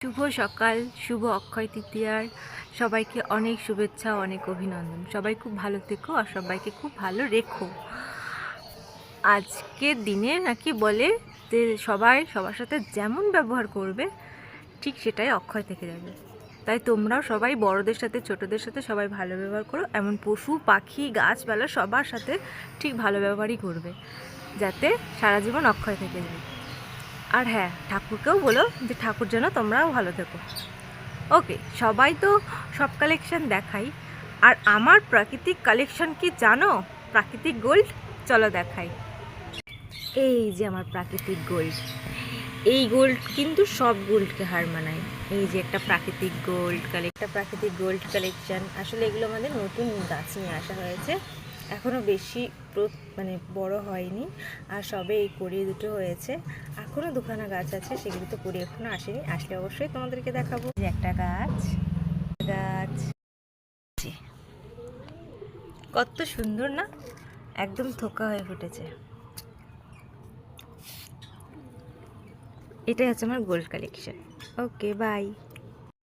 শুভ সকাল, শুভ অক্ষয় তৃতীয়ার সবাইকে অনেক শুভেচ্ছা, অনেক অভিনন্দন। সবাই খুব ভালো থেকো আর সবাইকে খুব ভালো রেখো। আজকের দিনে নাকি বলে যে সবাই সবার সাথে যেমন ব্যবহার করবে ঠিক সেটাই অক্ষয় থেকে যাবে। তাই তোমরাও সবাই বড়দের সাথে ছোটদের সাথে সবাই ভালো ব্যবহার করো। এমন পশু পাখি গাছপালা সবার সাথে ঠিক ভালো ব্যবহারই করবে, যাতে সারা জীবন অক্ষয় থেকে যায়। আর হ্যাঁ, ঠাকুরকেও বলো যে ঠাকুর যেন তোমরাও ভালো থেকো। ওকে, সবাই তো সব কালেকশন দেখাই, আর আমার প্রাকৃতিক কালেকশন কি জানো? প্রাকৃতিক গোল্ড, চলো দেখাই। এই যে আমার প্রাকৃতিক গোল্ড, এই গোল্ড কিন্তু সব গোল্ডকে হার মানায়। এই যে একটা প্রাকৃতিক গোল্ড কালেকশন। আসলে এগুলো আমাদের নতুন গাছ নিয়ে আসা হয়েছে, এখনও বেশি মানে বড় হয়নি, আর সবে এই কড়ি দুটো হয়েছে। এখনও দুখানা গাছ আছে, সেগুলো তো কড়ি এখনও আসেনি, আসলে অবশ্যই তোমাদেরকে দেখাবো। যে একটা গাছ কত সুন্দর না, একদম থোকা হয়ে ফুটেছে। এটাই হচ্ছে আমার গোল্ড কালেকশন। Okay, by.